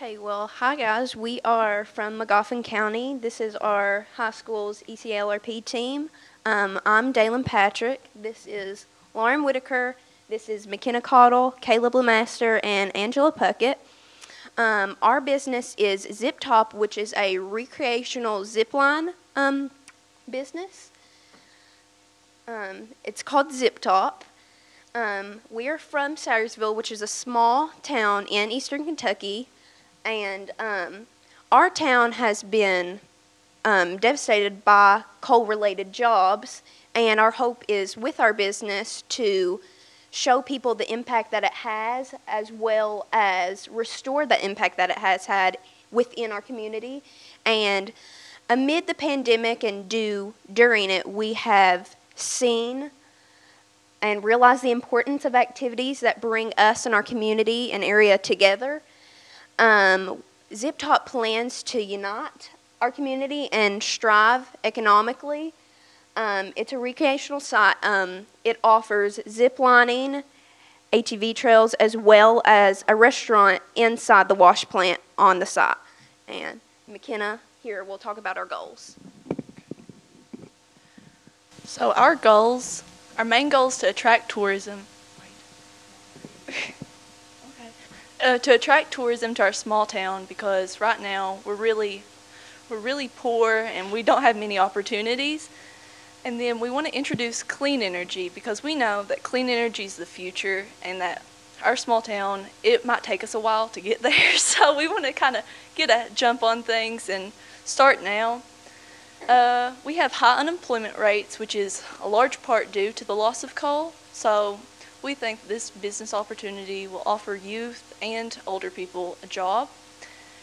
Okay, well, hi guys. We are from Magoffin County. This is our high school's ECLRP team. I'm Dalen Patrick. This is Lauren Whitaker. This is McKenna Cottle, Caleb Lemaster, and Angela Puckett. Our business is Zip Top, which is a recreational zipline business. It's called Zip Top. We are from Sayersville, which is a small town in eastern Kentucky. And our town has been devastated by coal-related jobs, and our hope is with our business to show people the impact that it has, as well as restore the impact that it has had within our community. And amid the pandemic and during it, we have seen and realized the importance of activities that bring us and our community and area together. Zip Top plans to unite our community and strive economically. It's a recreational site. It offers zip lining, ATV trails, as well as a restaurant inside the wash plant on the site. And McKenna here will talk about our goals. So our main goal is to attract tourism. To attract tourism to our small town, because right now we're really poor and we don't have many opportunities. And then we want to introduce clean energy, because we know that clean energy is the future, and that our small town, it might take us a while to get there. So we want to kind of get a jump on things and start now. We have high unemployment rates, which is a large part due to the loss of coal. So we think this business opportunity will offer youth and older people a job.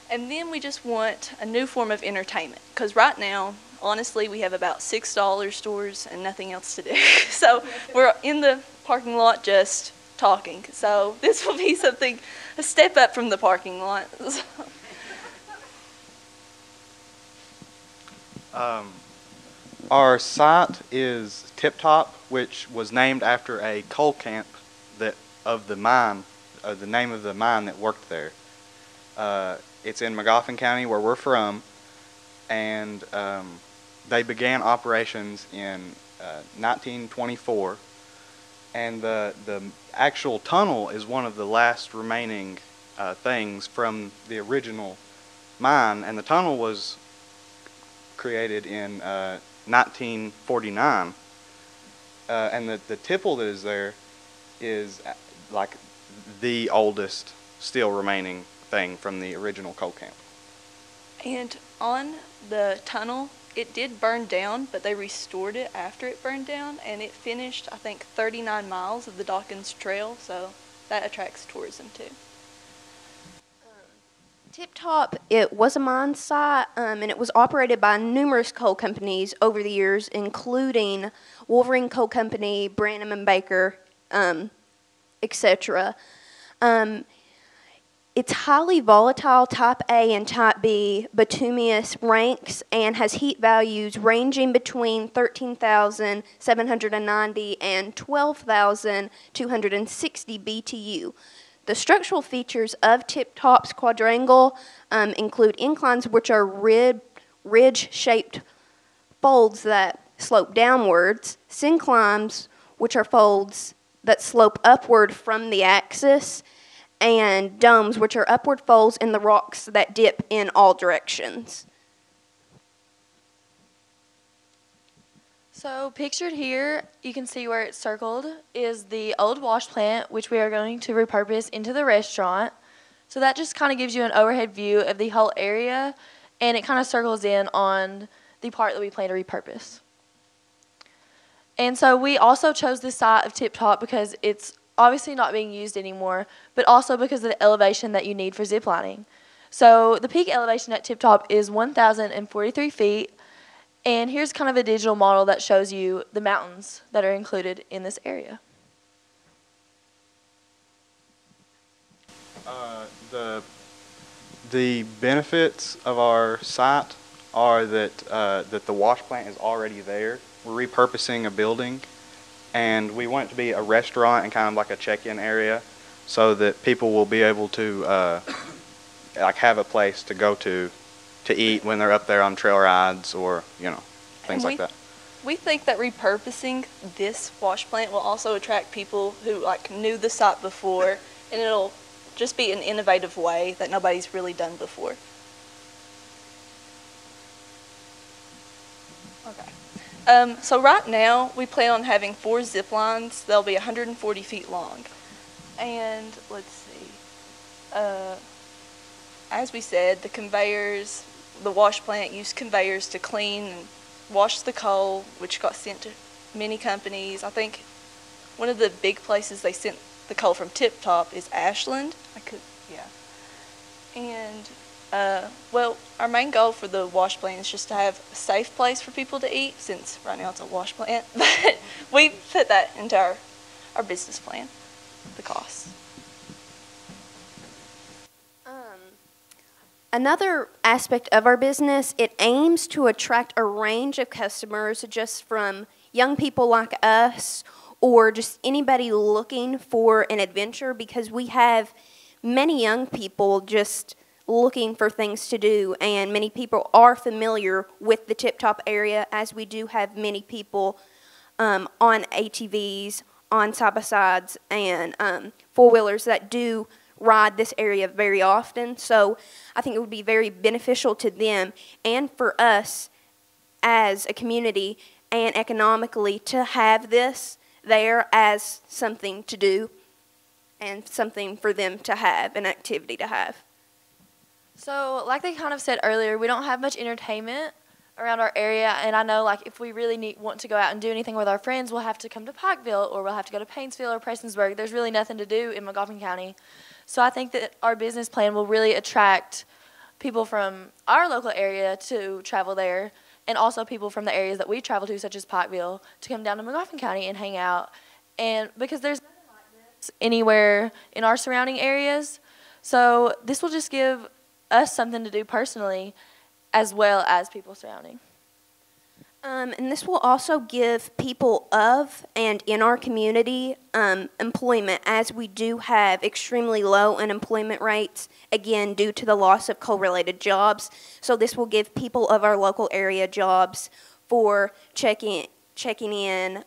And then we just want a new form of entertainment, because right now, honestly, we have about $6 stores and nothing else to do. So we're in the parking lot just talking. So this will be a step up from the parking lot. Our site is Tip Top, which was named after a coal camp of the mine, the name of the mine that worked there. It's in Magoffin County, where we're from, and they began operations in 1924. And the actual tunnel is one of the last remaining things from the original mine, and the tunnel was created in 1949, and the tipple that is there is like the oldest still remaining thing from the original coal camp. And on the tunnel, it did burn down, but they restored it after it burned down, and it finished, I think, 39 miles of the Dawkins Trail, so that attracts tourism too. Tip Top, it was a mine site, and it was operated by numerous coal companies over the years, including Wolverine Coal Company, Branham and Baker, etc. It's highly volatile, type A and type B bituminous ranks, and has heat values ranging between 13,790 and 12,260 BTU. The structural features of Tip Top's quadrangle include inclines, which are ridge-shaped folds that slope downwards, synclines, which are folds that slope upward from the axis, and domes, which are upward folds in the rocks that dip in all directions. So pictured here, you can see where it's circled is the old wash plant, which we are going to repurpose into the restaurant. So that just kind of gives you an overhead view of the whole area, and it kind of circles in on the part that we plan to repurpose. And so we also chose this site of Tip Top because it's obviously not being used anymore, but also because of the elevation that you need for ziplining. So the peak elevation at Tip Top is 1,043 feet. And here's kind of a digital model that shows you the mountains that are included in this area. The benefits of our site are that the wash plant is already there. We're repurposing a building, and we want it to be a restaurant and kind of like a check-in area, so that people will be able to like have a place to go to eat when they're up there on trail rides or, you know, things like that. We think that repurposing this wash plant will also attract people who like knew the site before, and it'll just be an innovative way that nobody's really done before. Okay. So right now we plan on having 4 zip lines. They'll be 140 feet long. And let's see. As we said, the conveyors, the wash plant used conveyors to clean and wash the coal, which got sent to many companies. I think one of the big places they sent the coal from Tip Top is Ashland. And well, our main goal for the wash plant is just to have a safe place for people to eat, since right now it's a wash plant. But we put that into our business plan, the costs. Another aspect of our business, it aims to attract a range of customers, just from young people like us or just anybody looking for an adventure, because we have many young people just looking for things to do, and many people are familiar with the Tip Top area, as we do have many people on ATVs, on side-by-sides, and four-wheelers that do ride this area very often. So I think it would be very beneficial to them and for us as a community and economically to have this there as something to do and something for them to have, an activity to have. So like they kind of said earlier, we don't have much entertainment around our area, and I know like if we really want to go out and do anything with our friends, we'll have to come to Pikeville, or we'll have to go to Painesville or Prestonsburg. There's really nothing to do in Magoffin County. So I think that our business plan will really attract people from our local area to travel there, and also people from the areas that we travel to, such as Pikeville, to come down to Magoffin County and hang out. And because there's nothing like this anywhere in our surrounding areas, so this will just give us something to do personally, as well as people surrounding. And this will also give people of and in our community employment, as we do have extremely low unemployment rates, again, due to the loss of coal-related jobs. So this will give people of our local area jobs for checking in,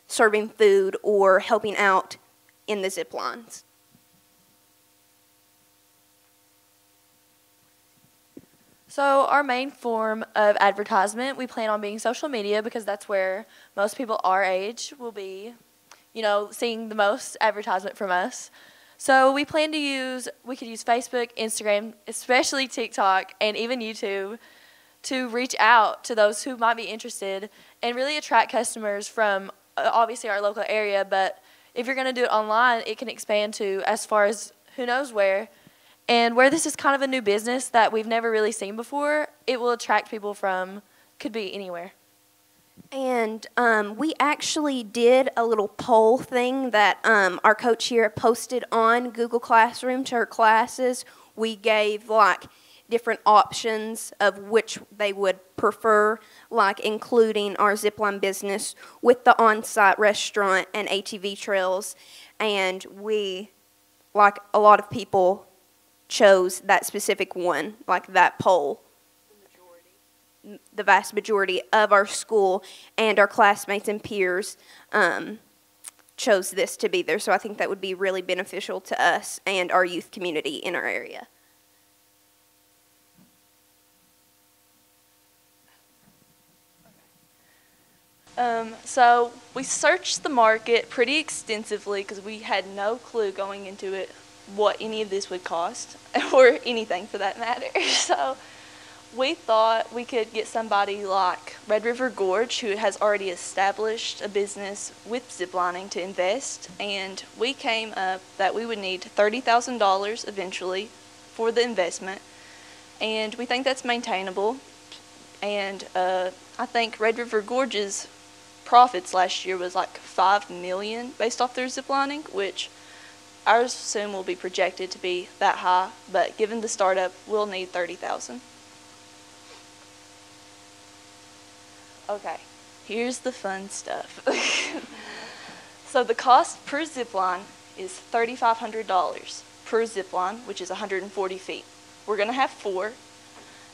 serving food, or helping out in the zip lines. So our main form of advertisement, we plan on being social media, because that's where most people our age will be, you know, seeing the most advertisement from us. So we plan to we could use Facebook, Instagram, especially TikTok, and even YouTube to reach out to those who might be interested and really attract customers from obviously our local area. But if you're going to do it online, it can expand to as far as who knows where. And where this is kind of a new business that we've never really seen before, it will attract people from, could be anywhere. And we actually did a little poll thing that our coach here posted on Google Classroom to her classes. We gave like different options of which they would prefer, like including our zipline business with the on-site restaurant and ATV trails. And we, like a lot of people, chose that specific one, like that poll. The vast majority of our school and our classmates and peers chose this to be there. So I think that would be really beneficial to us and our youth community in our area. So we searched the market pretty extensively, because we had no clue going into it what any of this would cost, or anything for that matter. So we thought we could get somebody like Red River Gorge, who has already established a business with ziplining, to invest, and we came up that we would need $30,000 eventually for the investment, and we think that's maintainable. And I think Red River Gorge's profits last year was like $5 million based off their ziplining, which ours soon will be projected to be that high, but given the startup, we'll need $30,000. Okay, here's the fun stuff. So the cost per zipline is $3,500 per zipline, which is 140 feet. we're going to have 4.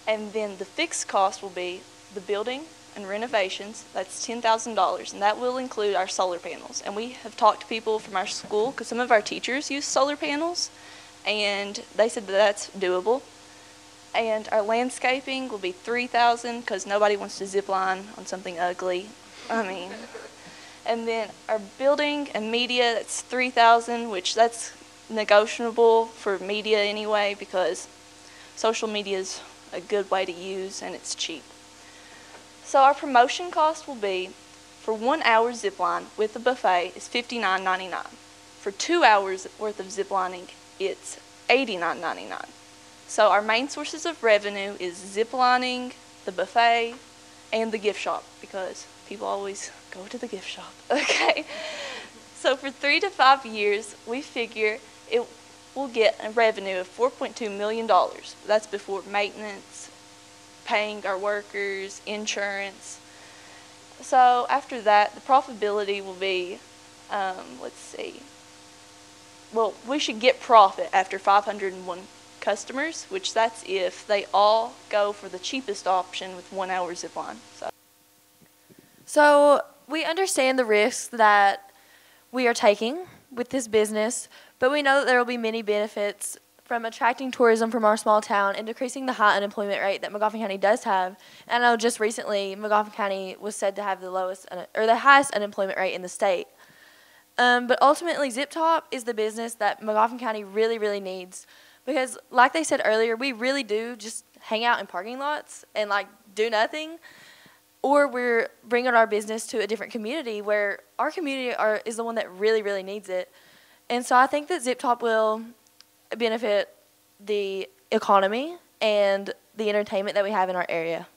And then the fixed cost will be the building and renovations. That's $10,000, and that will include our solar panels. And we have talked to people from our school, because some of our teachers use solar panels, and they said that that's doable. And our landscaping will be $3,000, because nobody wants to zip line on something ugly. And then our building and media, that's $3,000, which that's negotiable for media anyway, because social media is a good way to use and it's cheap. So our promotion cost will be, for 1 hour zip line with a buffet, is $59.99. For 2 hours worth of zip lining, it's $89.99. So our main sources of revenue is zip lining, the buffet, and the gift shop, because people always go to the gift shop. Okay. So for 3 to 5 years, we figure it will get a revenue of $4.2 million. That's before maintenance, paying our workers, insurance. So after that, the profitability will be, let's see. Well, we should get profit after 501 customers, which that's if they all go for the cheapest option with 1 hour zip line. So we understand the risks that we are taking with this business, but we know that there will be many benefits from attracting tourism from our small town and decreasing the high unemployment rate that Magoffin County does have. And I know just recently Magoffin County was said to have the highest unemployment rate in the state. But ultimately, Zip Top is the business that Magoffin County really, really needs, because like they said earlier, we really do just hang out in parking lots and do nothing. Or we're bringing our business to a different community where our community is the one that really, really needs it. And so I think that Zip Top will benefit the economy and the entertainment that we have in our area.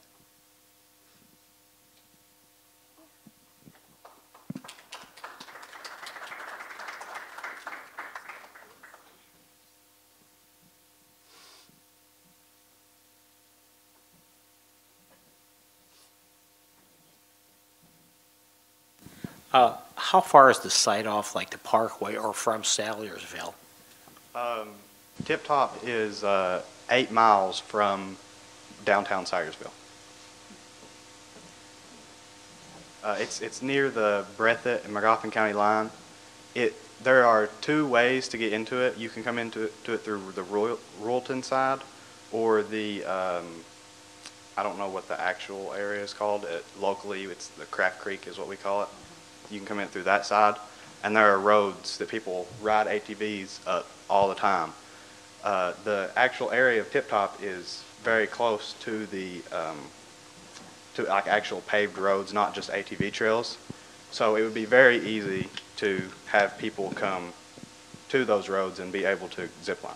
How far is the site off, like the Parkway or from Salyersville? Tip Top is 8 miles from downtown Salyersville. It's near the Breathitt and Magoffin County line. There are 2 ways to get into it. You can come into it through the Royalton side, or the I don't know what the actual area is called. Locally, it's the Craft Creek is what we call it. You can come in through that side, and there are roads that people ride ATVs up all the time. The actual area of Tip Top is very close to the to actual paved roads, not just ATV trails. So it would be very easy to have people come to those roads and be able to zip line.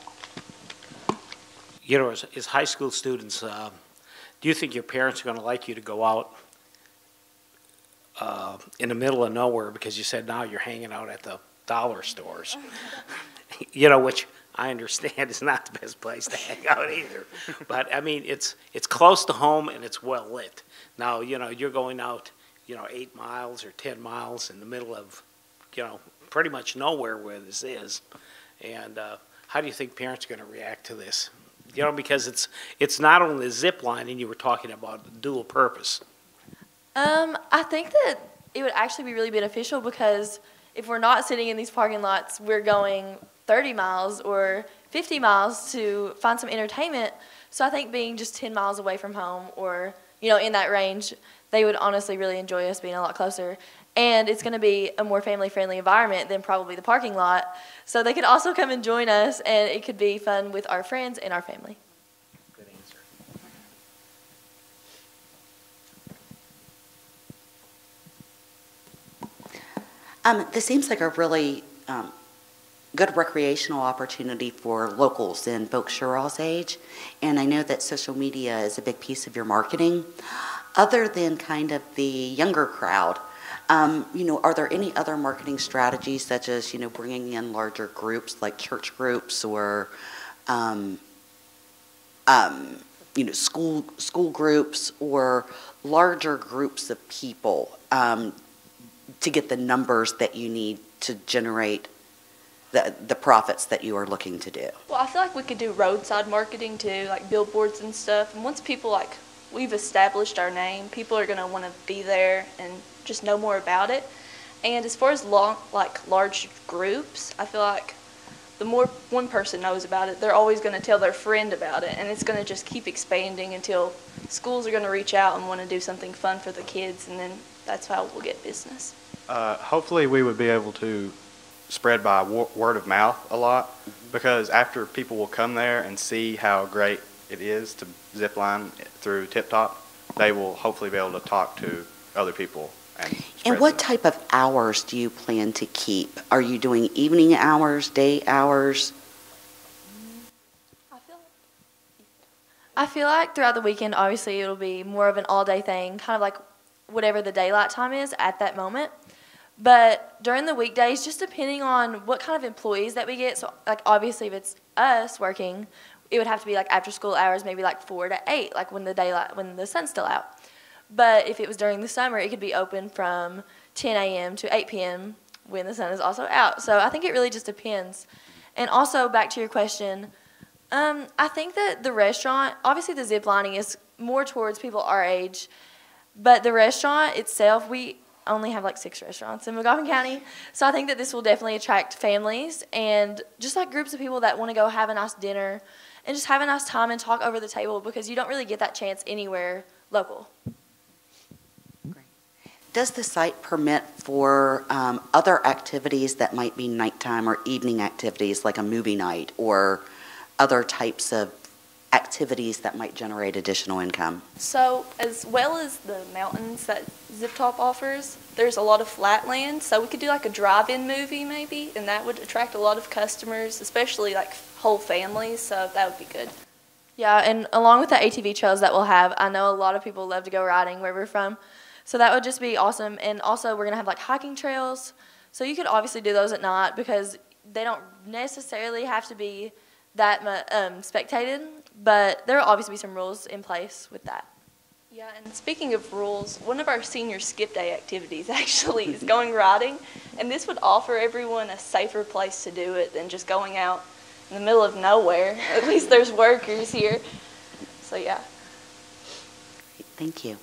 You know, as high school students, do you think your parents are going to like you to go out in the middle of nowhere, because you said now you're hanging out at the dollar stores, you know, which I understand is not the best place to hang out either. But I mean, it's close to home and it's well lit. Now, you know, you're going out, 8 miles or 10 miles in the middle of, pretty much nowhere where this is. And how do you think parents are going to react to this? Because it's not only the zip line, and you were talking about dual purpose. I think that it would actually be really beneficial, because if we're not sitting in these parking lots, we're going 30 miles or 50 miles to find some entertainment. So I think being just 10 miles away from home, or, in that range, they would honestly really enjoy us being a lot closer. And it's going to be a more family-friendly environment than probably the parking lot. So they could also come and join us, and it could be fun with our friends and our family. Good answer. This seems like a really good recreational opportunity for locals and folks your all's age, and I know that social media is a big piece of your marketing. Other than kind of the younger crowd, are there any other marketing strategies, such as bringing in larger groups like church groups, or school groups, or larger groups of people to get the numbers that you need to generate the profits that you are looking to do? Well, I feel like we could do roadside marketing too, like billboards and stuff. And once people we've established our name, people are going to want to be there and just know more about it. And as far as large groups, I feel like the more one person knows about it, they're always going to tell their friend about it, and it's going to just keep expanding until schools are going to reach out and want to do something fun for the kids, and then that's how we'll get business. Hopefully we would be able to spread by word of mouth a lot, because after people will come there and see how great it is to zip line through Tip Top, they will hopefully be able to talk to other people. And what type of hours do you plan to keep? Are you doing evening hours, day hours? I feel like throughout the weekend, obviously, it'll be more of an all-day thing, kind of like whatever the daylight time is at that moment. But during the weekdays, just depending on what kind of employees that we get, so like obviously if it's us working, it would have to be like after school hours, maybe like 4 to 8, like when the sun's still out. But if it was during the summer, it could be open from 10 a.m. to 8 p.m. when the sun is also out. So I think it really just depends. And also, back to your question, I think that the restaurant, obviously the zip lining is more towards people our age, but the restaurant itself, we only have like 6 restaurants in Magoffin County. So I think that this will definitely attract families and just like groups of people that want to go have a nice dinner and just have a nice time and talk over the table, because you don't really get that chance anywhere local. Does the site permit for other activities that might be nighttime or evening activities, like a movie night or other types of activities that might generate additional income? So as well as the mountains that Zip Top offers, there's a lot of flat land. So we could do like a drive-in movie maybe, and that would attract a lot of customers, especially like whole families. So that would be good. Yeah, and along with the ATV trails that we'll have, I know a lot of people love to go riding where we're from. So that would just be awesome. And also we're going to have like hiking trails. So you could obviously do those at night because they don't necessarily have to be that spectated, but there will obviously be some rules in place with that. Yeah, and speaking of rules, one of our senior skip day activities actually is going riding, and this would offer everyone a safer place to do it than just going out in the middle of nowhere. At least there's workers here. So yeah. Thank you.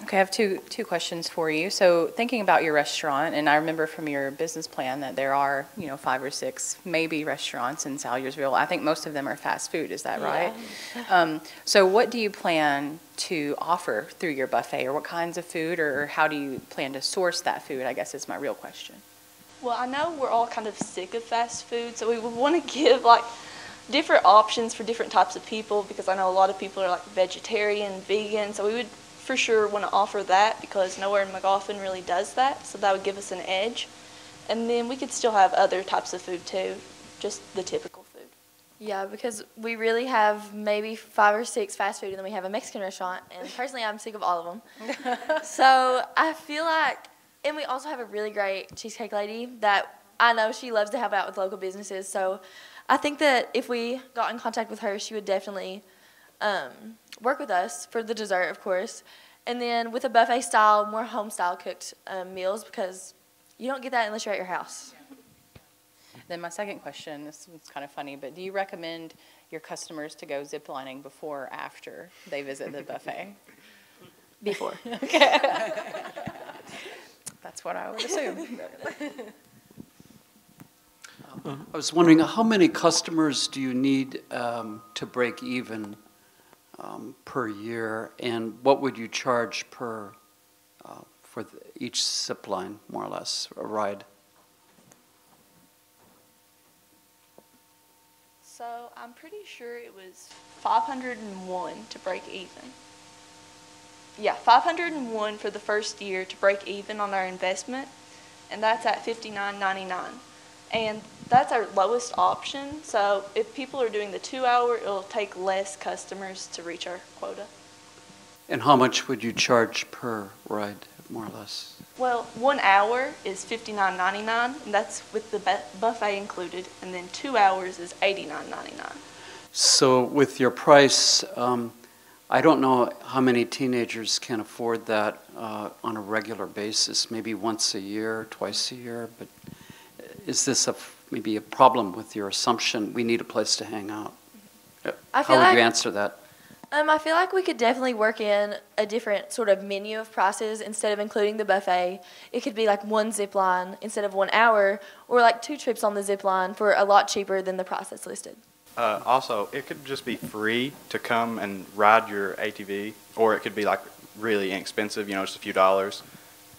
Okay, I have two questions for you. So thinking about your restaurant, and I remember from your business plan that there are, 5 or 6 maybe restaurants in Salyersville. I think most of them are fast food, is that right? Yeah. So what do you plan to offer through your buffet, or what kinds of food, or how do you plan to source that food, I guess is my real question. Well, I know we're all kind of sick of fast food, so we would want to give like different options for different types of people, because I know a lot of people are like vegetarian, vegan, so we would for sure want to offer that because nowhere in Magoffin really does that, so that would give us an edge. And then we could still have other types of food too, just the typical food. Yeah, because we really have maybe 5 or 6 fast food, and then we have a Mexican restaurant, and personally I'm sick of all of them. So I feel like, and we also have a really great cheesecake lady that I know she loves to help out with local businesses, so I think that if we got in contact with her, she would definitely work with us for the dessert, of course, and then with a buffet style, more home style cooked meals, because you don't get that unless you're at your house. Then my second question, this is kind of funny, but do you recommend your customers to go ziplining before or after they visit the buffet? Before. Okay. That's what I would assume. I was wondering, how many customers do you need to break even per year, and what would you charge per for each zip line, more or less, a ride? So I'm pretty sure it was 501 to break even. Yeah, 501 for the first year to break even on our investment, and that's at $59.99. And that's our lowest option, so if people are doing the 2 hour, it'll take less customers to reach our quota. And how much would you charge per ride, more or less? Well, 1 hour is $59.99, and that's with the buffet included, and then 2 hours is $89.99. So with your price, I don't know how many teenagers can afford that on a regular basis, maybe once a year, twice a year, but is this maybe a problem with your assumption we need a place to hang out? I feel How would like, you answer that? I feel like we could definitely work in a different sort of menu of prices instead of including the buffet. It could be like one zip line instead of 1 hour, or like 2 trips on the zip line for a lot cheaper than the price that's listed. Also, it could just be free to come and ride your ATV, or it could be like really inexpensive, you know, just a few dollars.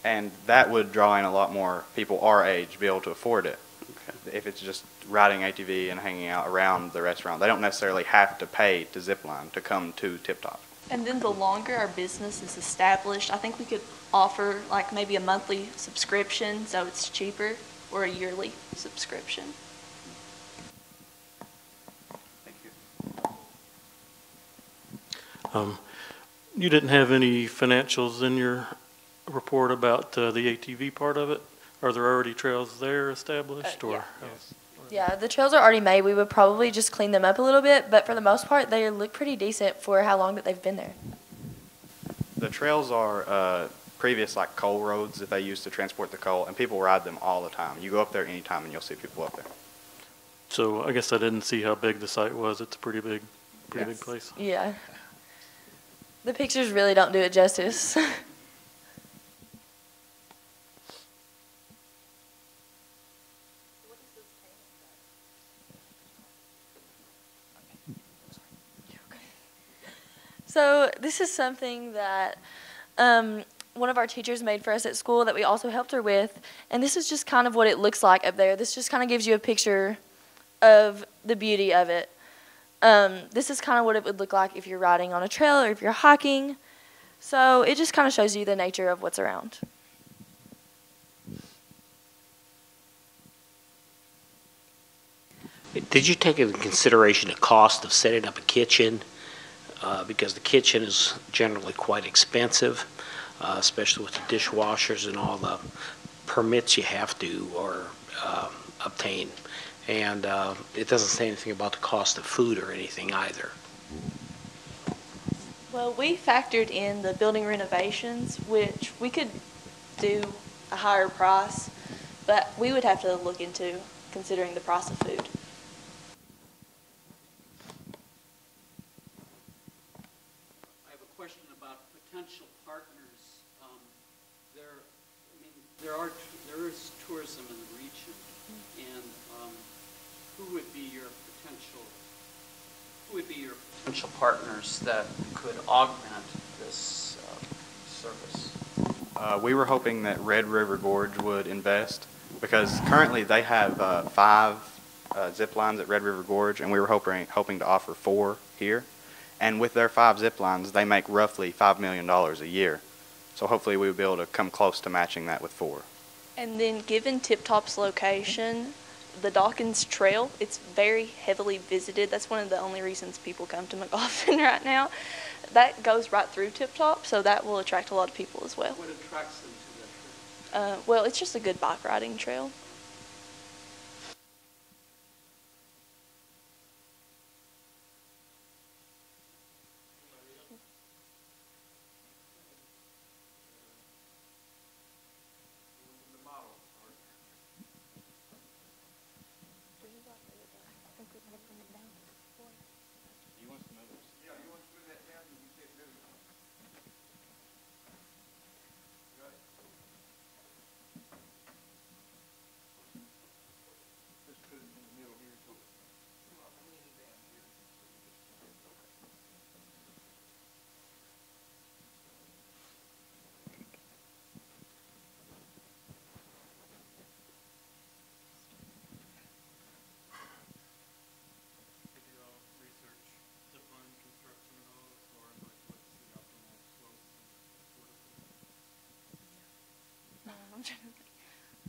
And that would draw in a lot more people our age to be able to afford it. Okay. If it's just riding ATV and hanging out around the restaurant, they don't necessarily have to pay to zip line to come to Tip Top. And then the longer our business is established, I think we could offer like maybe a monthly subscription so it's cheaper, or a yearly subscription. You didn't have any financials in your report about the ATV part of it? Are there already trails there established? Or Yeah, the trails are already made. We would probably just clean them up a little bit, but for the most part, they look pretty decent for how long that they've been there. The trails are previous like coal roads that they used to transport the coal, and people ride them all the time. You go up there anytime and you'll see people up there. So I guess I didn't see how big the site was. It's a pretty big place. Yeah. The pictures really don't do it justice. So this is something that one of our teachers made for us at school that we also helped her with, and this is just kind of what it looks like up there. This just kind of gives you a picture of the beauty of it. This is kind of what it would look like if you're riding on a trail or if you're hiking. So it just kind of shows you the nature of what's around. Did you take into consideration the cost of setting up a kitchen? Because the kitchen is generally quite expensive, especially with the dishwashers and all the permits you have to obtain. And it doesn't say anything about the cost of food or anything either. Well, we factored in the building renovations, which we could do a higher price, but we would have to look into considering the price of food. I have a question about potential partners. There is tourism in the region, and who would be your potential partners that could augment this service? We were hoping that Red River Gorge would invest, because currently they have 5 zip lines at Red River Gorge, and we were hoping to offer 4 here. And with their 5 zip lines, they make roughly $5 million a year. So hopefully we would be able to come close to matching that with 4. And then given Tip Top's location, the Dawkins Trail, it's very heavily visited. That's one of the only reasons people come to Magoffin right now. That goes right through Tip Top, so that will attract a lot of people as well. What attracts them to that trail? Well, it's just a good bike riding trail.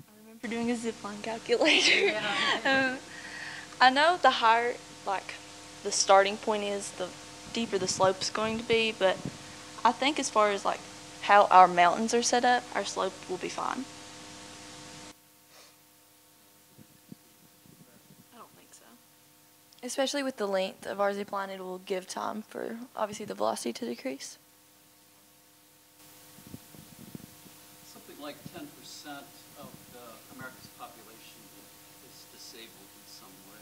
I remember doing a zipline calculator. Yeah. I know the higher, like, the starting point is, the deeper the slope's going to be, but I think as far as, like, how our mountains are set up, our slope will be fine. I don't think so. Especially with the length of our zip line, it will give time for obviously the velocity to decrease. Something like 10% of America's population is disabled in some way.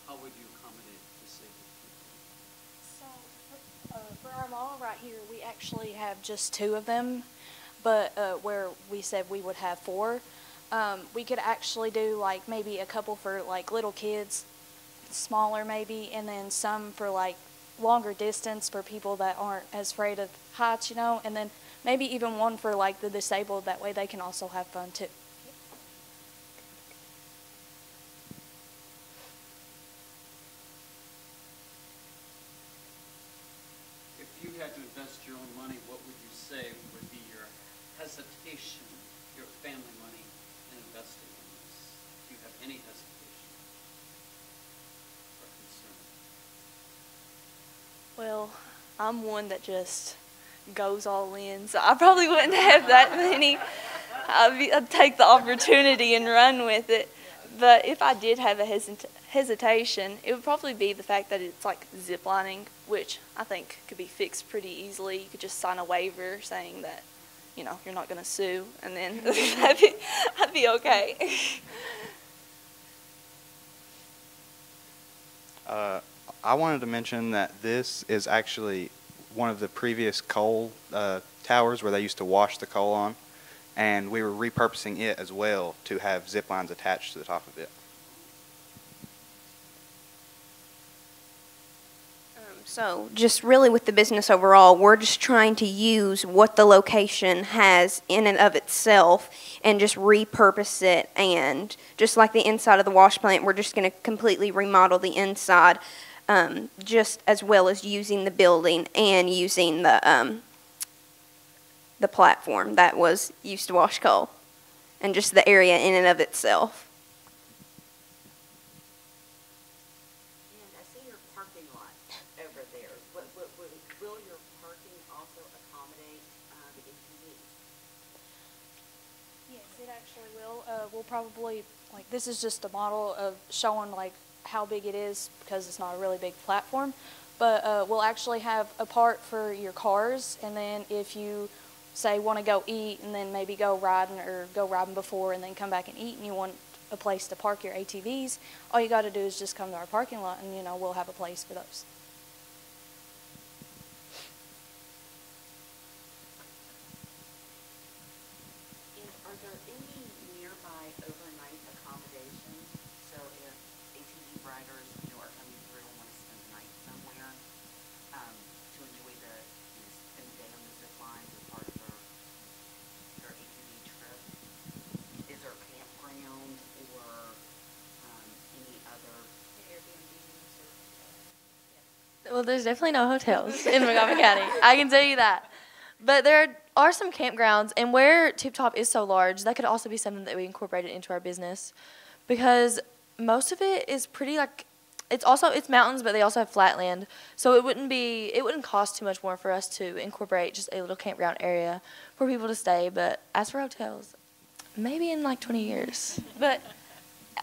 How would you accommodate disabled people? So for our mall right here, we actually have just 2 of them, but where we said we would have 4, we could actually do like maybe a couple for like little kids, smaller maybe, and then some for like longer distance for people that aren't as afraid of heights, you know, and then maybe even one for like the disabled, that way they can also have fun too. If you had to invest your own money, what would you say would be your hesitation, your family money, in investing in this? Do you have any hesitation or concern? Well, I'm one that just goes all in, so I probably wouldn't have that many. I'd take the opportunity and run with it. But if I did have a hesitation, it would probably be the fact that it's like ziplining, which I think could be fixed pretty easily. You could just sign a waiver saying that, you know, you're not going to sue, and then I'd be okay. I wanted to mention that this is actually one of the previous coal towers where they used to wash the coal on, and we were repurposing it as well to have zip lines attached to the top of it. So just really with the business overall, we're just trying to use what the location has in and of itself and just repurpose it. And just like the inside of the wash plant, we're just going to completely remodel the inside, just as well as using the building and using the platform that was used to wash coal, and just the area in and of itself. And I see your parking lot over there. Will your parking also accommodate the ATVs? Yes, it actually will. We'll probably, like, this is just a model of showing like how big it is because it's not a really big platform, but we'll actually have a part for your cars, and then if you say want to go eat and then maybe go riding or go riding before and then come back and eat, and you want a place to park your ATVs, all you got to do is just come to our parking lot, and you know, we'll have a place for those. And are there any nearby overnight accommodations? So if ATV riders, are coming through and want to spend the night somewhere, to enjoy spend the day on the zip lines as part of their ATV trip, is there a campground or any other Airbnbs or? Well, there's definitely no hotels in Magoffin County. I can tell you that. But there are some campgrounds, and where Tip Top is so large, that could also be something that we incorporated into our business, because most of it is pretty like it's mountains, but they also have flat land, so it wouldn't cost too much more for us to incorporate just a little campground area for people to stay. But as for hotels, maybe in like 20 years. But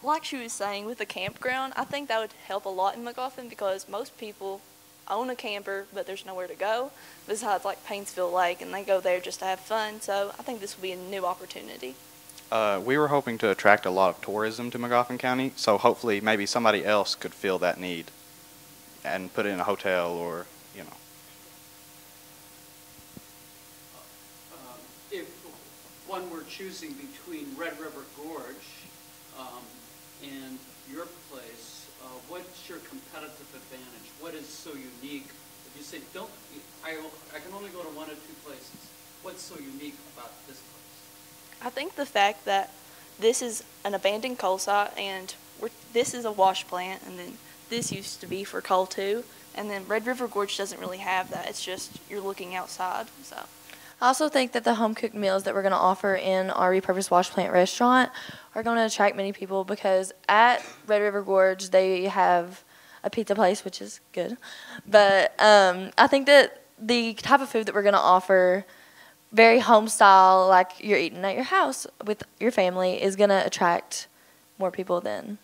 like she was saying, with the campground, I think that would help a lot in Magoffin, because most people own a camper, but there's nowhere to go besides like Painesville Lake, and they go there just to have fun. So I think this will be a new opportunity. We were hoping to attract a lot of tourism to Magoffin County, so hopefully maybe somebody else could fill that need and put it in a hotel or, If one were choosing between Red River Gorge and your place, what's your competitive advantage? What is so unique? If you say, I can only go to one or two places, what's so unique about this place? I think the fact that this is an abandoned coal site, and this is a wash plant, and then this used to be for coal too, and then Red River Gorge doesn't really have that. It's just you're looking outside. So I also think that the home-cooked meals that we're going to offer in our repurposed wash plant restaurant are going to attract many people, because at Red River Gorge, they have a pizza place, which is good. But I think that the type of food that we're going to offer, very home-style, like you're eating at your house with your family, is going to attract more people than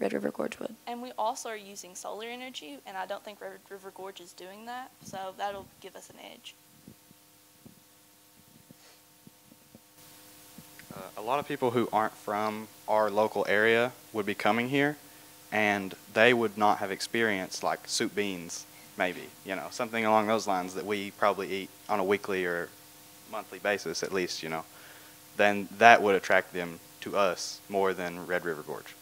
Red River Gorge would. And we also are using solar energy, and I don't think Red River Gorge is doing that, so that'll give us an edge. A lot of people who aren't from our local area would be coming here, and they would not have experienced like soup beans, maybe, you know, something along those lines that we probably eat on a weekly or monthly basis at least, you know. Then that would attract them to us more than Red River Gorge.